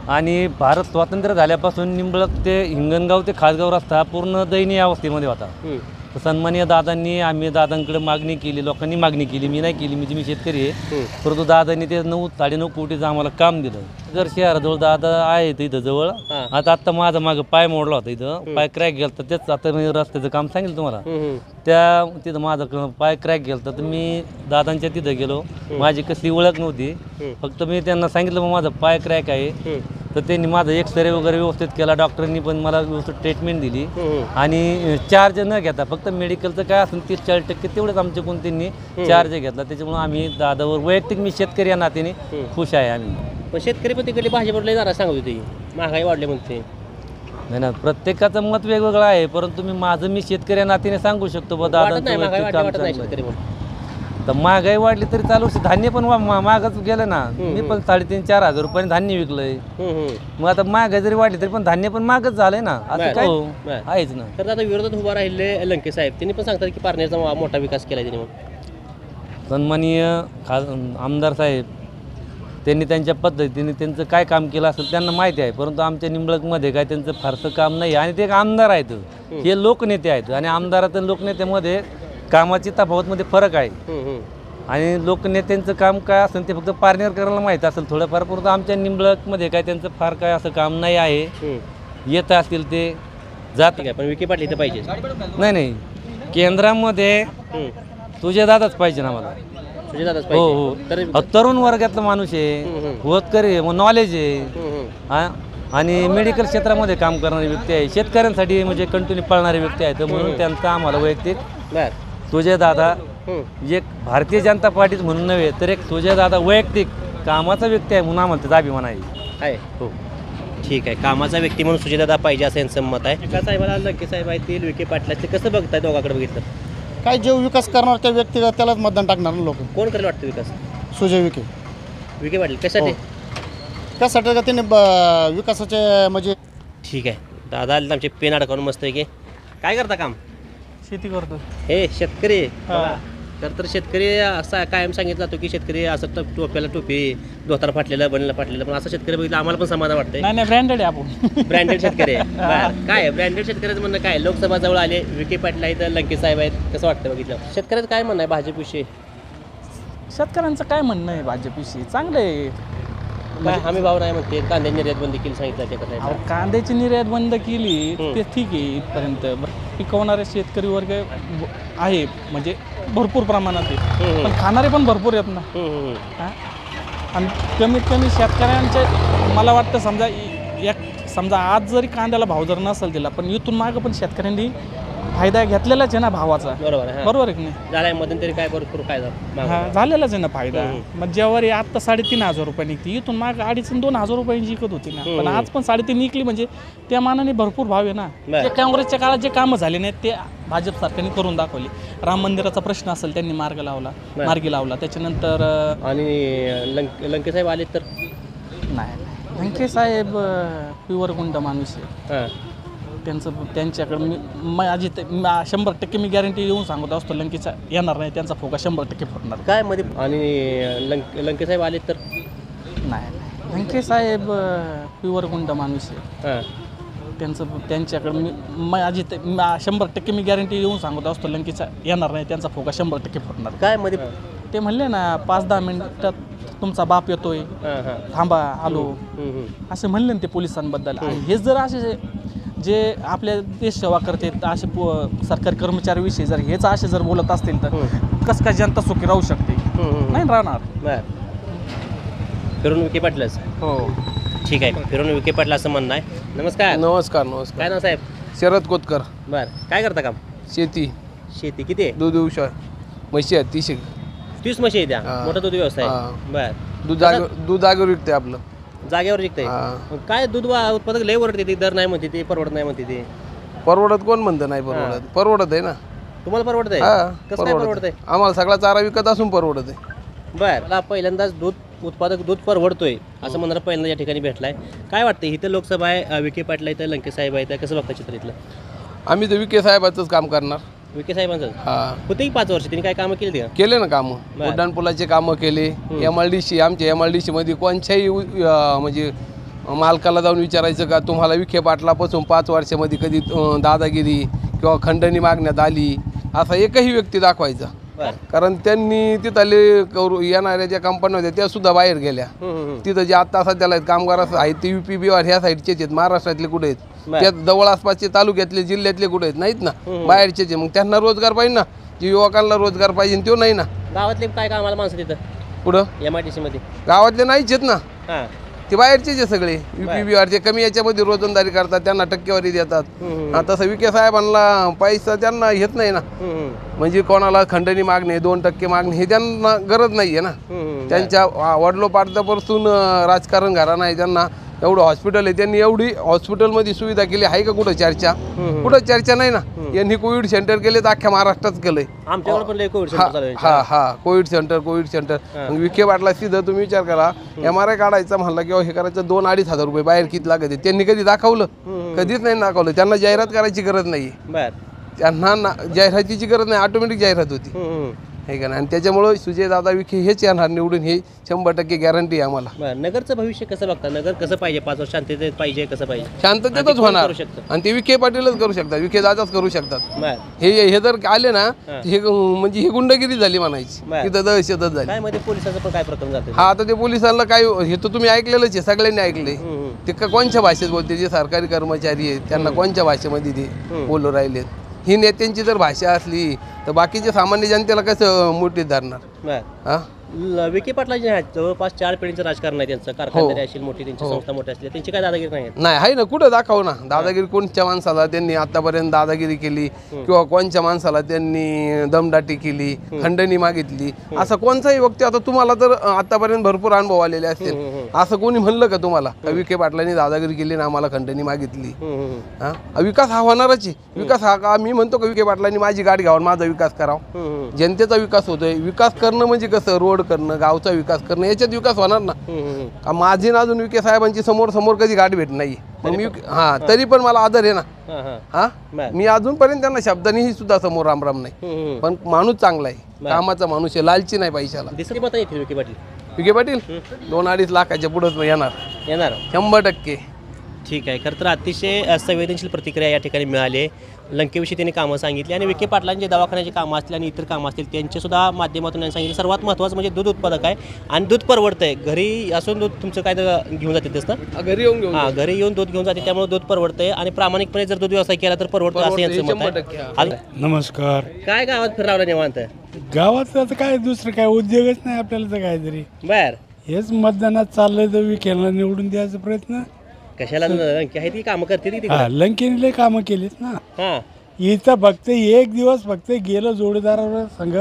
आणि भारत स्वातंत्र्य झाल्यापासून निंबळक ते हिंगणगाव ते खासगाव रस्ता पूर्ण दयनीय अवस्थेमध्ये होता. तर सन्माननीय दादांनी आम्ही दादांकडे मागणी केली, लोकांनी मागणी केली, मी नाही केली, मी शेतकरी आहे, परंतु दादांनी ते 9-9.5 कोटीचं आम्हाला काम दिलं. जर शहराजवळ दादा आहे इथं जवळ. आता माझा मागं पाय मोडला होता, इथं पाय क्रॅक गेला, तेच आता मी रस्त्याचं काम सांगितलं तुम्हाला. तिथं माझा पाय क्रॅक गेला, तर मी दादांच्या तिथं गेलो. माझी कसली ओळख नव्हती, फक्त मी त्यांना सांगितलं मग माझा पाय क्रॅक आहे. तर त्यांनी माझा एक्सरे वगैरे व्यवस्थित केला, डॉक्टरांनी पण मला व्यवस्थित ट्रीटमेंट दिली. आणि चार्ज न घेता फक्त मेडिकलचं काय असेल 30-40% तेवढंच आमच्याकडून त्यांनी चार्ज घेतला. त्याच्यामुळे आम्ही दादावर वैयक्तिक मी शेतकरी या नात्याने खुश आहे. आम्ही
पण शेतकरी पण तिकडे भाजीपाला लय जरा सांगत होती महागाई वाढली म्हणते.
नाही ना, प्रत्येकाचं मत वेगवेगळं आहे, परंतु मी शेतकरी या नात्याने सांगू शकतो बा दादा तर महागाई वाढली तरी चालू. धान्य पण महागच गेलं ना. मी पण 3,500-4 हजार रुपयाने धान्य विकलंय. मग आता महागाई जरी वाढली तरी पण धान्य पण महागच झालंय ना, असं काय आहेच ना.
तर आता विरोधात उभा राहिले लंके साहेब, त्यांनी पण सांगतात की पारनेरचा मोठा विकास केला त्यांनी.
सन्माननीय आमदार साहेब त्यांनी त्यांच्या पद्धतीने त्यांचं काय काम केलं असेल त्यांना माहिती आहे, परंतु आमच्या निंबळकमध्ये काय त्यांचं फारसं काम नाही. आणि ते एक आमदार आहेत, हे लोकनेते आहेत, आणि आमदारात आणि लोकनेत्यामध्ये कामाची तफावतमध्ये फरक आहे. आणि लोकनेत्यांचं काम काय असेल ते फक्त पारनेरकरांना माहीत असेल थोडंफार, परंतु आमच्या निंबळकमध्ये काय त्यांचं फार काय असं काम नाही आहे. येत असतील ते जात
काय, पण विखे पाटील इथं पाहिजे.
नाही, केंद्रामध्ये तुझे दादाच पाहिजे ना मला. हो हो, तरुण वर्गातला माणूस आहे, होतकरी नॉलेज आहे, आणि मेडिकल क्षेत्रामध्ये काम करणारी व्यक्ती आहे, शेतकऱ्यांसाठी म्हणजे कंटिन्यू पळणारी व्यक्ती आहे. तर म्हणून त्यांचा आम्हाला वैयक्तिक सुजय दादा एक भारतीय जनता पार्टीच म्हणून नव्हे तर एक सुजय दादा वैयक्तिक कामाचा व्यक्ती आहे म्हणून आम्हाला त्याचा अभिमान आहे.
हो ठीक आहे, कामाचा व्यक्ती म्हणून सुजयदादा पाहिजे असं यांचं मत आहे. विकास साहेबाला लंके साहेब आहेत, विखे पाटलाचे कसं बघताय दोघांकडे बघितलं?
काय जे विकास करणार त्या व्यक्तीला त्यालाच मतदान टाकणार लोक.
कोण करेल वाटतं विकास?
सुजय
विखे पाटील. कशासाठी?
त्यासाठी का त्यांनी विकासाचे म्हणजे.
ठीक आहे, दादा आले आमचे पेन अडकावून मस्त आहे की. काय करता काम?
शेती करतो.
हे शेतकरी तर शेतकरी असा कायम सांगितलं जातो की शेतकरी असं टोप्याला टोपी धोतार फाटलेलं बनलेलं फाटलेलं, पण असं शेतकरी बघितलं आम्हाला पण समाधान वाटतंय.
नाही ब्रँडेड आहे आपण.
ब्रँडेड शेतकरी आहे. बरं. काय ब्रँडेड शेतकऱ्याचं म्हणणं काय? लोकसभा जवळ आले, विखे पाटील आहेत, लंके साहेब आहेत, कसं वाटतं बघितलं? शेतकऱ्याचं काय म्हणणं आहे भाजपविषयी?
शेतकऱ्यांचं काय म्हणणं आहे भाजपविषयी? चांगलं आहे.
हमी भाव नाही म्हणते, कांद्याची निर्यात बंदी केली सांगितलं ते
अहो, कांद्याची निर्यात बंद केली ते ठीक आहे इथपर्यंत. पिकवणारे शेतकरी वर्ग आहे म्हणजे भरपूर प्रमाणात आहे, पण खाणारे पण भरपूर आहेत ना. हां, आणि कमीत कमी शेतकऱ्यांचे मला वाटतं समजा आज जरी कांद्याला भाव जर नसेल दिला, पण इथून मागं पण शेतकऱ्यांनी फायदा घेतलेलाच आहे ना भावाचा. बरोबर आहे की नाही?
झालाय मध्यंतरी काय भरपूर काय
झालेलाच आहे ना फायदा. मग ज्यावर आत्ता 3,500 रुपये निघते, इथून माग 2,500 आणि 2,000 रुपयांची विकत होती ना, पण आज पण 3,500 निघली म्हणजे त्या मानाने भरपूर भाव आहे ना. जे काँग्रेसच्या काळात जे कामं झाले नाहीत ते भाजप सरकारने करून दाखवली. राम मंदिराचा प्रश्न असेल त्यांनी मार्गी लावला. त्याच्यानंतर
आणि लंके साहेब आले तर
नाही, लंके साहेब प्युअर गुंड माणूस आहे. त्यांच्याकडे माझी 100% मी गॅरंटी देऊन सांगत असतो लंकेचा येणार नाही, त्यांचा फोका 100% फुटणार.
काय मध्ये? आणि लंके साहेब आले तर
नाही, लंके साहेब प्युअर गुंड माणूस आहे. त्यांच्याकडे माझी 100% मी गॅरंटी देऊन सांगत असतो लंकेचा येणार नाही, त्यांचा फोका 100% फुटणार.
काय मध्ये?
ते म्हणले ना 5-10 मिनिटात तुमचा बाप येतोय, थांबा आलो, असे म्हणले ना ते पोलिसांबद्दल. आणि हे जर असे जे आपल्या देश सेवा करते असे सरकारी कर्मचाऱ्याविषयी जर हेच असे जर बोलत असतील तर कसं काय जनता सुखी राहू शकते? नाही राहणार.
फिरून विखे पाटलच.
हो
ठीक आहे, फिरून विखे पाटला असं म्हणणं आहे. नमस्कार.
नमस्कार.
काय नाव साहेब?
शरद कोतकर.
बरं. काय करता काम?
शेती.
किती आहे?
दूध व्यवसाय. म्हशी आहेत
30 म्हशी आहे त्या. मोठा दूध व्यवसाय. बरं.
दूध जागेवर विकते आपलं.
जागेवर विकते. काय दूध उत्पादक लय वरते ते, दर नाही म्हणते ते, परवडत नाही म्हणते ते.
परवडत कोण म्हणतं नाही परवडत? परवडत आहे ना.
तुम्हाला परवडत आहे? कसं काय परवडत आहे?
आम्हाला सगळा चारा विकत असून परवडत आहे.
बरं. पहिल्यांदाच दूध परवडतोय असं म्हणणार पहिल्यांदा या ठिकाणी भेटलाय. काय वाटतं इथं लोकसभा आहे, विखे पाटील इथं, लंके साहेब आहेत, कसं बघता चित्र इथलं?
आम्ही तर विखे साहेबाचंच काम करणार.
विखे साहेबांचं होते की 5 वर्ष त्यांनी काय कामं केली?
केले ना कामं, उड्डाणपुलाचे कामं केले. MLDC आमच्या MLDC मध्ये कोणत्याही म्हणजे मालकाला जाऊन विचारायचं का तुम्हाला विखे पाटलापासून 5 वर्षामध्ये कधी दादागिरी किंवा खंडणी मागण्यात आली असा एकही व्यक्ती दाखवायचा. कारण त्यांनी तिथले येणाऱ्या ज्या कंपन्या होत्या त्या सुद्धा बाहेर गेल्या. तिथं जे आता सध्याला आहेत कामगार आहेत ते UP बिहार ह्या साईडचेच आहेत. महाराष्ट्रातले कुठे आहेत? त्या जवळ आसपासचे तालुक्यातले जिल्ह्यातले कुठे आहेत? नाहीत ना, बाहेरचेच. मग त्यांना रोजगार पाहिजे ना, जे युवकांना रोजगार पाहिजे तो नाही ना.
गावातले काय कामाला माणसं तिथं
कुठं?
MIDC मध्ये
गावातले नाहीच आहेत ना, ते बाहेरचेच आहे सगळे. UP बिहारचे कमी याच्यामध्ये रोजंदारी करतात, त्यांना टक्केवारी देतात. तसं विखे साहेबांना पैसा त्यांना घेत नाही ना. म्हणजे कोणाला खंडणी मागणे, 2% मागणे हे त्यांना गरज नाही आहे ना. त्यांच्या वडिलोपार्जापासून राजकारण घराणं आहे त्यांना. एवढं हॉस्पिटल आहे, त्यांनी एवढी हॉस्पिटलमध्ये सुविधा केली आहे का कुठं चर्चा? कुठं चर्चा नाही ना. यांनी कोविड सेंटर केले तर अख्ख्या महाराष्ट्रात केलंय.
आमच्याकडे पण कोविड सेंटर.
Covid centre. मग विखे पाटला सिधं तुम्ही विचार करा, MRI काढायचा म्हणला किंवा हे करायचं 2-2.5 हजार रुपये बाहेर किती लागत आहे? त्यांनी कधी दाखवलं? कधीच नाही दाखवलं. त्यांना जाहिरात करायची गरज नाही. त्यांना जाहिरातीची गरज नाही, ऑटोमॅटिक जाहिरात होती हे का नाही. आणि त्याच्यामुळं सुजयदादा विखे हेच येणार निवडून, हे 100% गॅरंटी आहे आम्हाला.
नगरचं भविष्य कसं बघता? नगर कसं पाहिजे? 5 वर्ष शांततेत पाहिजे, कसं पाहिजे?
शांततेतच होणार. आणि ते विखे पाटीलच करू शकतात, विखे दादाच करू शकतात. हे जर आले ना हे म्हणजे ही गुंडगिरी झाली म्हणायची, तिथं दहशतच झाली.
काय मध्ये पोलिसांचं पण काय प्रकरण झालं?
हा, आता ते पोलिसांना काय हे तर तुम्ही ऐकलेलंच आहे, सगळ्यांनी ऐकले. ते कोणत्या भाषेत बोलते? जे सरकारी कर्मचारी आहेत त्यांना कोणत्या भाषेमध्ये ते बोलू राहिलेत? ही नेत्यांची जर भाषा असली तर बाकीच्या सामान्य जनतेला कसं मोठीत धरणार?
विखे पाटला जे आहेत जवळपास 4 पिढीचं राजकारण आहे त्यांचं. कारखानदारी असेल मोठी, त्यांची संस्था मोठी असली, त्यांची काय दादागिरी नाही?
नाही आहे ना. कुठं दाखव ना दादागिरी? कोणत्या माणसाला त्यांनी आतापर्यंत दादागिरी केली किंवा कोणत्या माणसाला त्यांनी दमदाटी केली, खंडणी मागितली? असं कोणताही व्यक्ती आता तुम्हाला तर आतापर्यंत भरपूर अनुभव आलेले असतील, असं कोणी म्हणलं का तुम्हाला विखे पाटलांनी दादागिरी केली ना आम्हाला खंडणी मागितली? विकास हा होणारच आहे. विकास हा का मी म्हणतो का विखे पाटलांनी माझी गाडी घ्यावं, माझा विकास करावा? जनतेचा विकास होतोय. विकास करणं म्हणजे कसं? रोड रोड करणं, गावचा विकास करणं, याच्यात विकास होणार ना. का माझी ना अजून विखे साहेबांची समोर कधी गाठ भेट नाही. मग मी तरी पण मला आदर आहे ना. मी अजूनपर्यंत त्यांना शब्दानेही सुद्धा समोर रामराम नाही. पण माणूस चांगला आहे, कामाचा माणूस आहे, लालची नाही पैशाला. विखे पाटील 2-2.5 लाखाच्या पुढंच येणार 100%.
ठीक आहे. खरं तर अतिशय संवेदनशील प्रतिक्रिया या ठिकाणी मिळाली. लंकेविषयी त्यांनी कामं सांगितली आणि विखे पाटलांचे दवाखान्याचे कामं असतील आणि इतर कामं असतील त्यांचेसुद्धा माध्यमातून त्यांनी सांगितलं. सर्वात महत्त्वाचं म्हणजे दूध उत्पादक आहे आणि दूध परवडतं आहे. घरी असून दूध तुमचं काय तर घेऊन जाते तेच ना, घरी येऊन दूध घेऊन जाते, त्यामुळे दूध परवडतं आहे आणि प्रामाणिकपणे जर दूध व्यवसाय केला तर परवडतं असं यांचं मत आहे.
नमस्कार.
काय गावात फिरवलं निवांत?
गावात आता काय दुसरं काय उद्योगच नाही आपल्याला तर काहीतरी.
बर,
हेच मतदानात चाललंय तर विखेला निवडून द्यायचा प्रयत्न.
कशाला लंके आहे ती कामं करते ती
लंकेने लय कामं केलीत ना. इथं फक्त एक दिवस फक्त गेलं जोडीदारावर संघ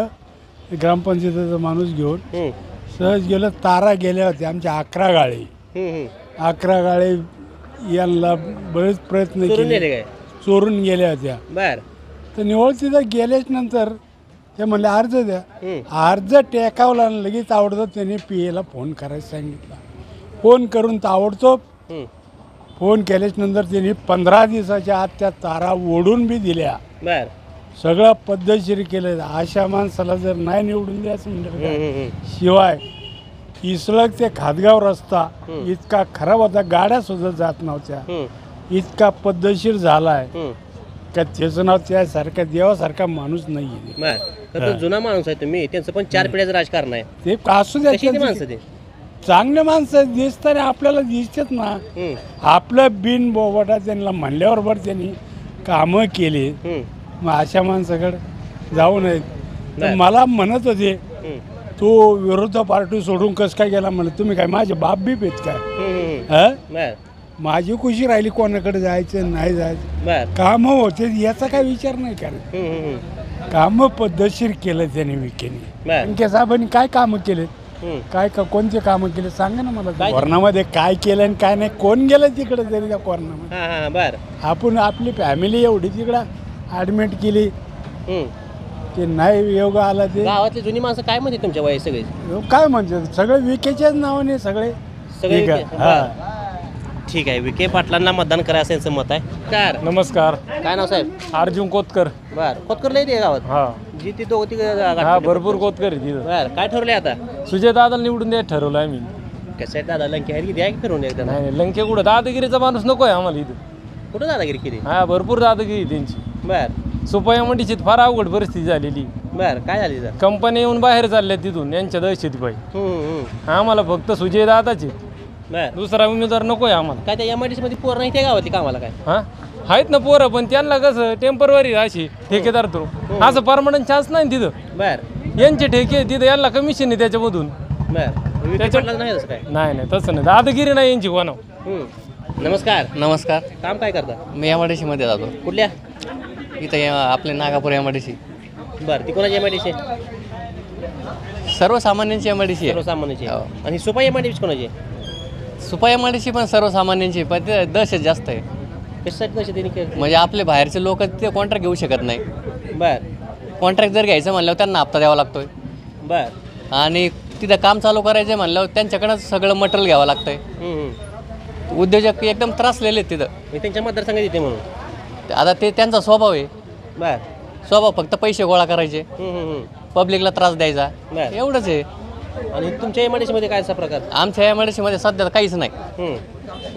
ग्रामपंचायतीचा माणूस घेऊन सहज गेलं. तारा गेल्या होत्या आमच्या 11 गाळे. 11 गाळे यांना बरेच प्रयत्न केले, चोरून गेल्या होत्या.
बर,
तर निवड तिथं गेल्याच नंतर ते म्हणले अर्ज द्या. अर्ज टेकावला आणि लगेच आवडतं त्यांनी PA फोन करायला सांगितला. फोन करून ताबडतोब फोन केल्याच नंतर त्यांनी 15 दिवसाच्या आत त्या तारा ओढून बी दिल्या. सगळं पद्धतशीर केलं. अशा माणसाला जर नाही निवडून द्यायचं म्हणजे शिवाय इसलग ते खातगाव रस्ता इतका खराब होता, गाड्या सुद्धा जात नव्हत्या. इतका पद्धतशीर झाला आहे का त्याचं नाव त्यासारखा देवासारखा माणूस नाही.
जुना माणूस आहे तुम्ही, त्यांचं पण 4 पिढ्याचं राजकारण आहे.
ते असू द्या, चांगले माणसं दिसताना आपल्याला दिसतात ना. आपलं बिन बोबटा त्यांना म्हणल्याबरोबर त्यांनी कामं केली. मग अशा माणसाकडे जाऊ नयेत. मला म्हणत होते तो विरोधी पार्टी सोडून कसं काय गेला म्हणलं. तुम्ही काय माझे बाप बीप आहेत काय? माझी खुशी राहिली कोणाकडे जायचं नाही जायचं. कामं होते याचा काय विचार नाही करत. कामं पद्धतशीर केलं त्याने विखेने. विखे साहेबांनी काय कामं केलेत, काय कोणते कामं केले सांगा ना मला. कोरोनामध्ये काय केलं आणि काय नाही, कोण गेलं तिकडे तरी त्या कोरोनामध्ये. आपण आपली फॅमिली एवढी तिकडं ॲडमिट केली ते नाही योग आला. ते
गावातली जुनी माणसं काय म्हणते तुमच्या वय सगळे
काय म्हणतात सगळे विखेच्याच नावाने सगळे.
ठीक आहे. विखे पाटलांना मतदान करायचं यांचं मत आहे.
नमस्कार.
काय नाव साहेब?
अर्जुन कोतकर.
बर, कोतकर लय ते गावात जी ती दोघी
भरपूर कोतकर आहे तिथं.
बर, काय ठरवलंय आता?
सुजय दादाला निवडून द्यायचं ठरवलं आम्ही.
कसं आहे दादा लंके आहे की द्या की फिरवून एकदा?
नाही लंके कुठं, दादागिरीचा माणूस नको आहे आम्हाला इथं.
कुठं दादागिरी केली?
भरपूर दादागिरी त्यांची.
बर,
सुपया मंडीची फार अवघड परिस्थिती झालेली.
बर, काय झाली?
कंपनी येऊन बाहेर चालल्या तिथून यांच्या दहशती आम्हाला फक्त सुजय दादाचे, दुसरा उमेदवार नकोय आम्हाला.
काय त्या MIDC मध्ये पोर नाही त्या गावातली कामाला? काय
आहेत ना पोरं, पण त्यांना कसं टेम्पररी अशी ठेकेदार थ्रू, असं परमनंट चान्स नाही तिथं.
बर,
यांचे ठेके तिथं यांना कमिशन आहे त्याच्यामधून. नाही तसं नाही, दादागिरी नाही यांची कोणा.
नमस्कार.
नमस्कार.
काम काय करता?
मी MIDC मध्ये जातो.
कुठल्या?
इथं आपले नागापूर MIDC.
बरं, ती कोणाची MIDC?
सर्वसामान्यांची MIDC.
सर्वसामान्यांची. आणि सुपा MIDC कोणाची?
सुपा MIDC पण सर्वसामान्यांची, पण ते दहशत जास्त आहे. म्हणजे आपले बाहेरचे लोक ते कॉन्ट्रॅक्ट घेऊ शकत नाही.
बर,
कॉन्ट्रॅक्ट जर घ्यायचं म्हणल्यावर त्यांना हप्ता द्यावा लागतोय.
बर,
आणि तिथं काम चालू करायचं म्हणल्यावर त्यांच्याकडंच सगळं मटेरियल घ्यावं लागतंय. उद्योजक एकदम त्रासलेले आहेत तिथं.
त्यांच्या मतदारसंघात येते म्हणून
आता ते त्यांचा स्वभाव आहे.
बर,
स्वभाव फक्त पैसे गोळा करायचे, पब्लिकला त्रास द्यायचा, एवढंच आहे.
आणि तुमच्या MIDC मध्ये काय असा प्रकार?
आमच्या MIDC मध्ये सध्या काहीच नाही,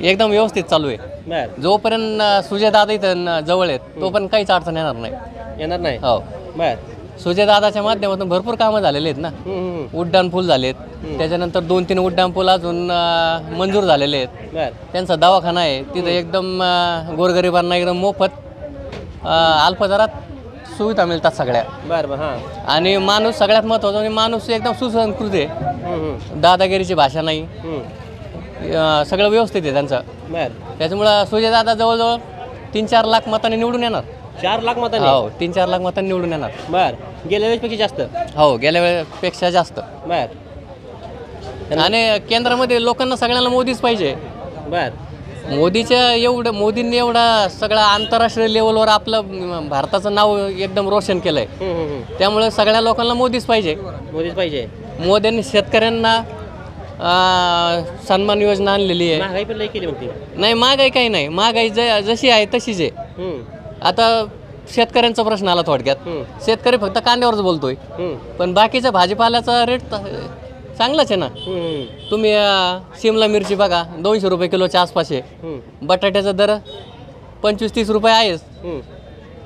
एकदम व्यवस्थित चालू आहे. जोपर्यंत सुजय दादा इथं जवळ आहेत तोपर्यंत काहीच अडचण येणार नाही. हो, बर. सुजय दादाच्या माध्यमातून भरपूर कामं झालेली आहेत ना. उड्डाण पूल झालेत, त्याच्यानंतर 2-3 उड्डाण पूल अजून मंजूर झालेले आहेत. त्यांचा दवाखाना आहे तिथं, एकदम गोरगरिबांना एकदम मोफत अल्प दरात सुविधा मिळतात सगळ्या. आणि माणूस सगळ्यात महत्त्वाचा म्हणजे माणूस एकदम सुसंस्कृत आहे, दादागिरीची भाषा नाही, सगळं व्यवस्थित आहे त्यांचं. त्याच्यामुळं सुजय दादा जवळजवळ 3-4 लाख मतांनी निवडून येणार.
4 लाख मतांनी?
हो, 3-4 लाख मतांनी निवडून येणार.
बर, गेल्या वेळेसपेक्षा जास्त?
हो, गेल्या वेळेपेक्षा जास्त.
बर.
आणि केंद्रामध्ये लोकांना सगळ्यांना मोदीच पाहिजे.
बर,
मोदींनी एवढा सगळा आंतरराष्ट्रीय लेवलवर आपलं भारताचं नाव एकदम रोशन केलंय. त्यामुळे सगळ्या लोकांना मोदीच पाहिजे. मोदींनी शेतकऱ्यांना सन्मान योजना आणलेली आहे.
महागाई पण लई केली होती.
नाही महागाई काही नाही, महागाई जशी आहे तशीच आहे. आता शेतकऱ्यांचा प्रश्न आला थोडक्यात. शेतकरी फक्त कांद्यावरच बोलतोय, पण बाकीच्या भाजीपाल्याचा रेट चांगलाच आहे ना. तुम्ही शिमला मिरची बघा 200 रुपये किलोच्या आसपास आहे. बटाट्याचा दर 25-30 रुपये आहेच.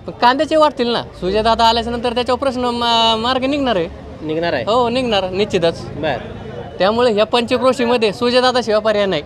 पण कांद्याचे वाढतील ना. सुजयदादा आल्याच्या नंतर त्याच्यावर प्रश्न मार्ग निघणार आहे. हो निघणार निश्चितच. त्यामुळे ह्या पंचक्रोशीमध्ये सुजयदादाशिवाय पर्याय नाही.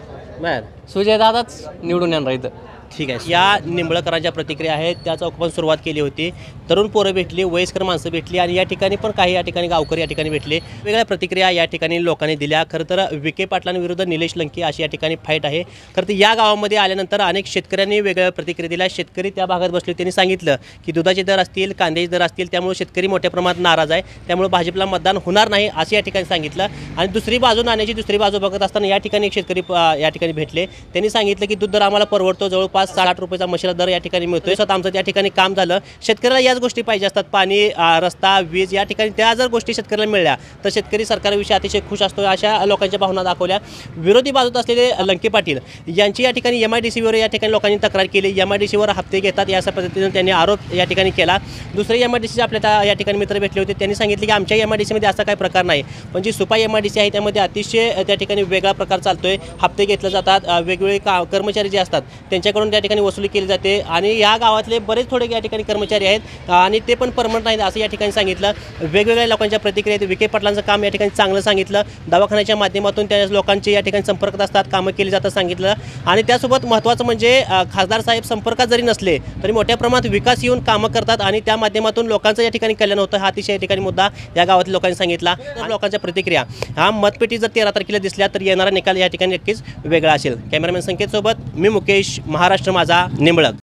सुजयदादाच निवडून येणार इथं.
ठीक आहे. या निंबळकरांच्या प्रतिक्रिया आहेत, त्याच आपण सुरुवात केली होती. तरुण पोरं भेटली, वयस्कर माणसं भेटली आणि या ठिकाणी पण काही या ठिकाणी गावकरी या ठिकाणी भेटले. वेगळ्या प्रतिक्रिया या ठिकाणी लोकांनी दिल्या. खरं तर विखे पाटलांविरुद्ध निलेश लंके अशी या ठिकाणी फाईट आहे. खरं तर या गावामध्ये आल्यानंतर अनेक शेतकऱ्यांनी वेगळ्या प्रतिक्रिया दिल्या. शेतकरी त्या भागात बसले, त्यांनी सांगितलं की दुधाचे दर असतील, कांद्याचे दर असतील, त्यामुळे शेतकरी मोठ्या प्रमाणात नाराज आहे. त्यामुळे भाजपला मतदान होणार नाही असं या ठिकाणी सांगितलं. आणि दुसरी बाजू नाण्याची दुसरी बाजू बघत असताना या ठिकाणी एक शेतकरी या ठिकाणी भेटले. त्यांनी सांगितलं की दूध दर आम्हाला परवडतो, जवळपास 60 रुपयाचा म्हशीला दर या ठिकाणी मिळतोय. स्वतः आमचं त्या ठिकाणी काम झालं. शेतकऱ्याला याच गोष्टी पाहिजे असतात, पाणी, रस्ता, वीज. या ठिकाणी त्या जर गोष्टी शेतकऱ्याला मिळाल्या तर शेतकरी सरकारविषयी अतिशय खुश असतो, अशा लोकांच्या भावना दाखवल्या. विरोधी बाजूत असलेले लंके पाटील यांची या ठिकाणी MIDCवर या ठिकाणी लोकांनी तक्रार केली. MIDCवर हप्ते घेतात या पद्धतीने त्यांनी आरोप या ठिकाणी केला. दुसरे MIDCचे आपल्या या ठिकाणी मित्र भेटले होते, त्यांनी सांगितले की आमच्या MIDCमध्ये असा काही प्रकार नाही, पण जी सुपाई MIDC आहे त्यामध्ये अतिशय त्या ठिकाणी वेगळा प्रकार चालतोय. हप्ते घेतले जातात, वेगवेगळे कर्मचारी जे असतात त्यांच्याकडून त्या ठिकाणी वसुली केली जाते आणि या गावातले बरेच थोडे या ठिकाणी कर्मचारी आहेत आणि ते पण परमनंट नाहीत असं या ठिकाणी सांगितलं. वेगवेगळ्या लोकांच्या प्रतिक्रिया. विखे पाटलांचं काम या ठिकाणी चांगलं सांगितलं. दवाखान्याच्या माध्यमातून त्या लोकांचे या ठिकाणी संपर्कात असतात, कामं केली जातात सांगितलं. आणि त्यासोबत महत्त्वाचं म्हणजे खासदार साहेब संपर्कात जरी नसले तरी मोठ्या प्रमाणात विकास येऊन कामं करतात आणि त्या माध्यमातून लोकांचं या ठिकाणी कल्याण होतं. हा अतिशय या ठिकाणी मुद्दा या गावातील लोकांनी सांगितला. लोकांच्या प्रतिक्रिया. हा मतपेटी जर 13 तारखेला दिसल्या तर येणारा निकाल या ठिकाणी नक्कीच वेगळा असेल. कॅमेरामॅन संकेतसोबत मी मुकेश, महाराष्ट्र माझा, निंबळक.